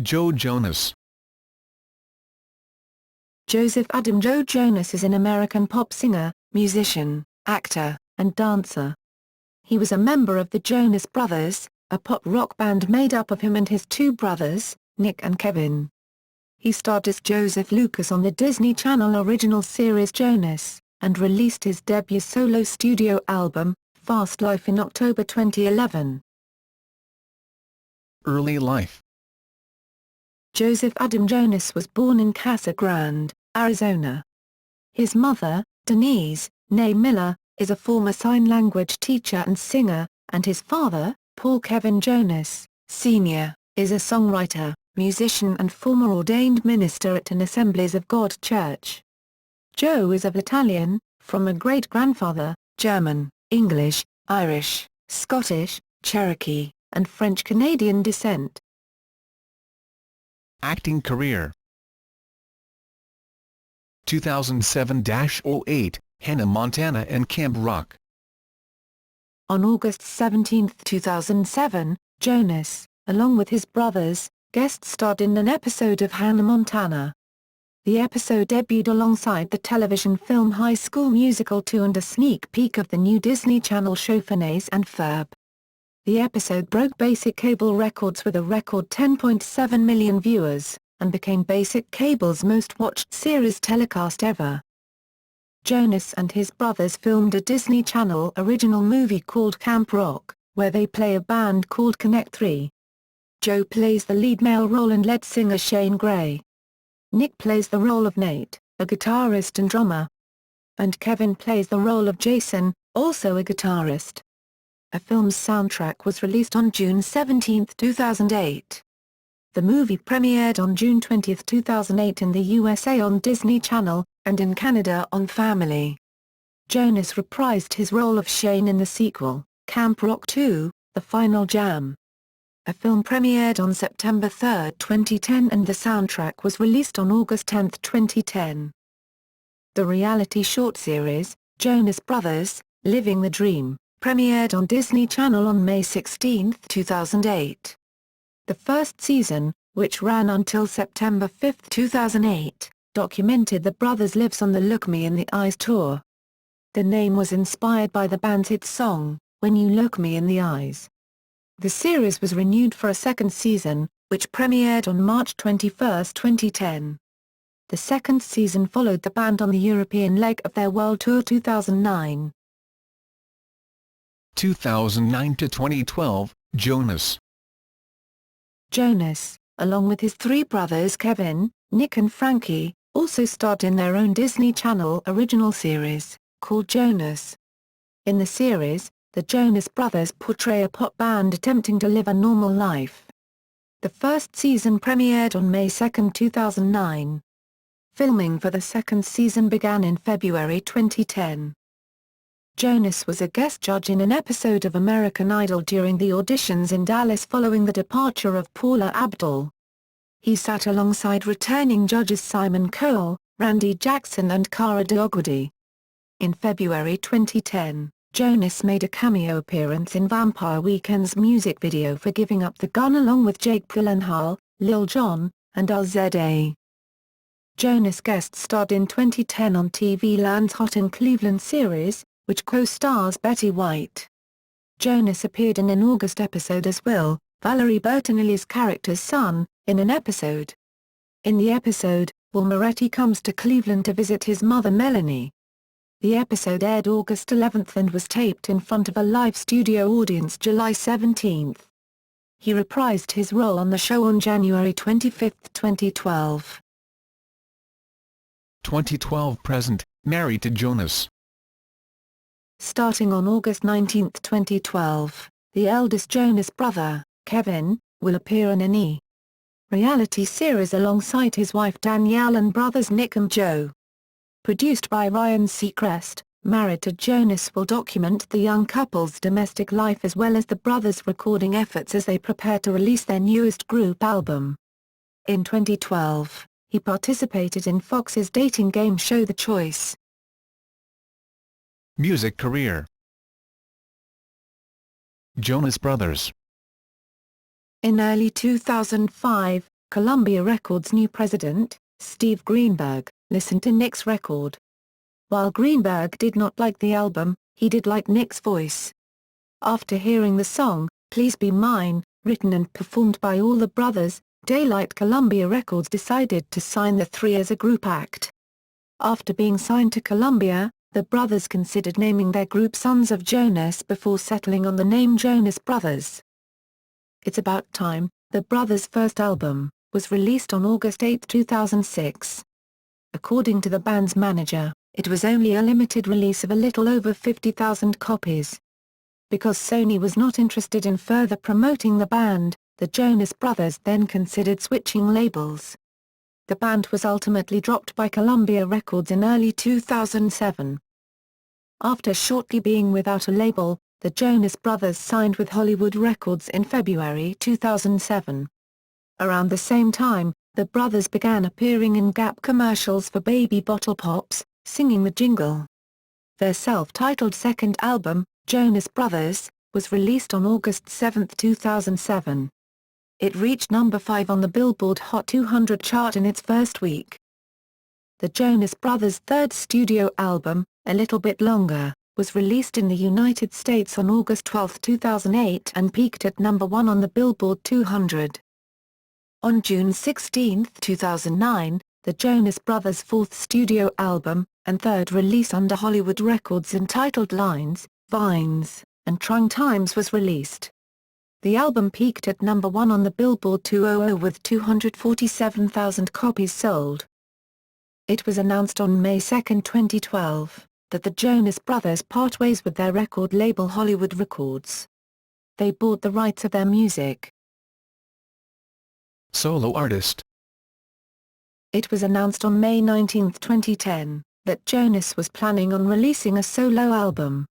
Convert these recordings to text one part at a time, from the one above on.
Joe Jonas. Joseph Adam Joe Jonas is an American pop singer, musician, actor, and dancer. He was a member of the Jonas Brothers, a pop rock band made up of him and his two brothers, Nick and Kevin. He starred as Joseph Lucas on the Disney Channel original series Jonas, and released his debut solo studio album, Fastlife, in October 2011. Early life. Joseph Adam Jonas was born in Casa Grande, Arizona. His mother, Denise "Née" Miller, is a former sign language teacher and singer, and his father, Paul Kevin Jonas, Sr., is a songwriter, musician and former ordained minister at an Assemblies of God church. Joe is of Italian, from a great-grandfather, German, English, Irish, Scottish, Cherokee, and French-Canadian descent. Acting career. 2007-08, Hannah Montana and Camp Rock. On August 17, 2007, Jonas, along with his brothers, guest starred in an episode of Hannah Montana. The episode debuted alongside the television film High School Musical 2 and a sneak peek of the new Disney Channel show Phineas and Ferb. The episode broke basic cable records with a record 10.7 million viewers, and became basic cable's most-watched series telecast ever. Jonas and his brothers filmed a Disney Channel original movie called Camp Rock, where they play a band called Connect 3. Joe plays the lead male role and lead singer Shane Gray. Nick plays the role of Nate, a guitarist and drummer. And Kevin plays the role of Jason, also a guitarist. A film's soundtrack was released on June 17, 2008. The movie premiered on June 20, 2008 in the USA on Disney Channel, and in Canada on Family. Jonas reprised his role of Shane in the sequel, Camp Rock 2, The Final Jam. A film premiered on September 3, 2010 and the soundtrack was released on August 10, 2010. The reality short series, Jonas Brothers, Living the Dream, premiered on Disney Channel on May 16, 2008. The first season, which ran until September 5, 2008, documented the brothers' lives on the Look Me in the Eyes tour. The name was inspired by the band's hit song, When You Look Me in the Eyes. The series was renewed for a second season, which premiered on March 21, 2010. The second season followed the band on the European leg of their World Tour 2009. 2009-2012, Jonas. Jonas, along with his three brothers Kevin, Nick and Frankie, also starred in their own Disney Channel original series, called Jonas. In the series, the Jonas Brothers portray a pop band attempting to live a normal life. The first season premiered on May 2, 2009. Filming for the second season began in February 2010. Jonas was a guest judge in an episode of American Idol during the auditions in Dallas following the departure of Paula Abdul. He sat alongside returning judges Simon Cowell, Randy Jackson and Cara Diogudi. In February 2010, Jonas made a cameo appearance in Vampire Weekend's music video for Giving Up the Gun along with Jake Gyllenhaal, Lil Jon, and RZA. Jonas guest starred in 2010 on TV Land's Hot in Cleveland series, which co-stars Betty White. Jonas appeared in an August episode as Will, Valerie Bertinelli's character's son, in an episode. In the episode, Will Moretti comes to Cleveland to visit his mother Melanie. The episode aired August 11 and was taped in front of a live studio audience July 17. He reprised his role on the show on January 25, 2012. 2012 present, married to Jonas. Starting on August 19, 2012, the eldest Jonas brother, Kevin, will appear in an reality series alongside his wife Danielle and brothers Nick and Joe. Produced by Ryan Seacrest, Married to Jonas will document the young couple's domestic life as well as the brothers' recording efforts as they prepare to release their newest group album. In 2012, he participated in Fox's dating game show The Choice. Music career. Jonas Brothers. In early 2005, Columbia Records' new president, Steve Greenberg, listened to Nick's record. While Greenberg did not like the album, he did like Nick's voice. After hearing the song, Please Be Mine, written and performed by all the brothers, Daylight Columbia Records decided to sign the three as a group act. After being signed to Columbia, the brothers considered naming their group Sons of Jonas before settling on the name Jonas Brothers. It's About Time, the brothers' first album, was released on August 8, 2006. According to the band's manager, it was only a limited release of a little over 50,000 copies. Because Sony was not interested in further promoting the band, the Jonas Brothers then considered switching labels. The band was ultimately dropped by Columbia Records in early 2007. After shortly being without a label, the Jonas Brothers signed with Hollywood Records in February 2007. Around the same time, the brothers began appearing in Gap commercials for Baby Bottle Pops, singing the jingle. Their self-titled second album, Jonas Brothers, was released on August 7, 2007. It reached number 5 on the Billboard Hot 200 chart in its first week. The Jonas Brothers' third studio album, A Little Bit Longer, was released in the United States on August 12, 2008 and peaked at number 1 on the Billboard 200. On June 16, 2009, the Jonas Brothers' fourth studio album, and third release under Hollywood Records entitled Lines, Vines, and Trying Times was released. The album peaked at number 1 on the Billboard 200 with 247,000 copies sold. It was announced on May 2, 2012, that the Jonas Brothers part ways with their record label Hollywood Records. They bought the rights of their music. Solo artist. It was announced on May 19, 2010, that Jonas was planning on releasing a solo album.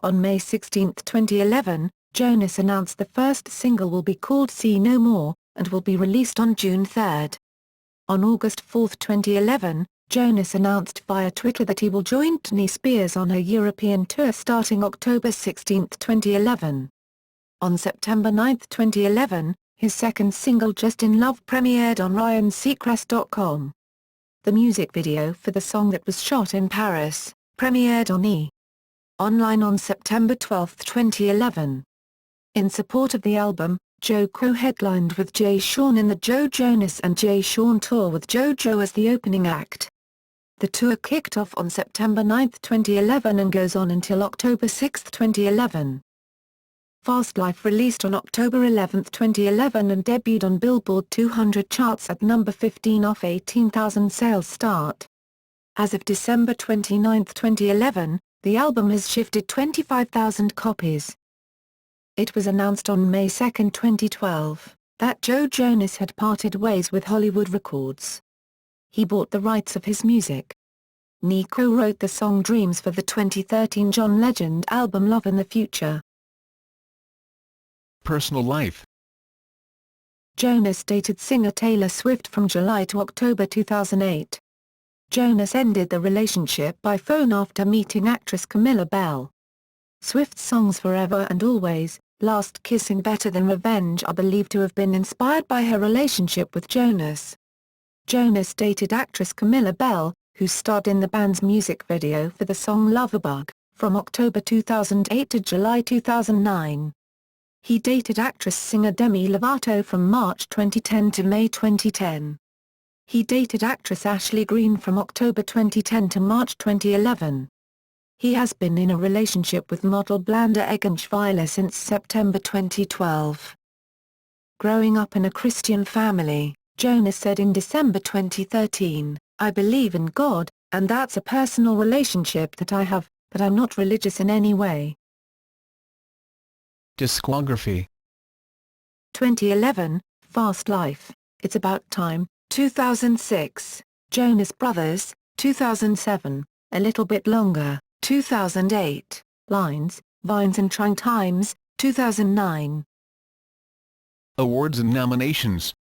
On May 16, 2011, Jonas announced the first single will be called See No More, and will be released on June 3. On August 4, 2011, Jonas announced via Twitter that he will join Britney Spears on her European tour starting October 16, 2011. On September 9, 2011, his second single Just in Love premiered on RyanSeacrest.com. The music video for the song that was shot in Paris, premiered on E! Online on September 12, 2011. In support of the album, Joe co-headlined with Jay Sean in the Joe Jonas and Jay Sean Tour with JoJo as the opening act. The tour kicked off on September 9, 2011 and goes on until October 6, 2011. Fastlife released on October 11, 2011 and debuted on Billboard 200 charts at number 15 off 18,000 sales start. As of December 29, 2011, the album has shifted 25,000 copies. It was announced on May 2, 2012, that Joe Jonas had parted ways with Hollywood Records. He bought the rights of his music. Nico wrote the song Dreams for the 2013 John Legend album Love in the Future. Personal life. Jonas dated singer Taylor Swift from July to October 2008. Jonas ended the relationship by phone after meeting actress Camilla Bell. Swift's songs Forever and Always, Last Kiss and Better Than Revenge are believed to have been inspired by her relationship with Jonas. Jonas dated actress Camilla Bell, who starred in the band's music video for the song Loverbug, from October 2008 to July 2009. He dated actress-singer Demi Lovato from March 2010 to May 2010. He dated actress Ashley Greene from October 2010 to March 2011. He has been in a relationship with model Blanda Eggenschweiler since September 2012. Growing up in a Christian family, Jonas said in December 2013, "I believe in God, and that's a personal relationship that I have, but I'm not religious in any way." Discography. 2011, Fastlife, It's About Time, 2006, Jonas Brothers, 2007, A Little Bit Longer, 2008, Lines, Vines and Trying Times, 2009. Awards and nominations.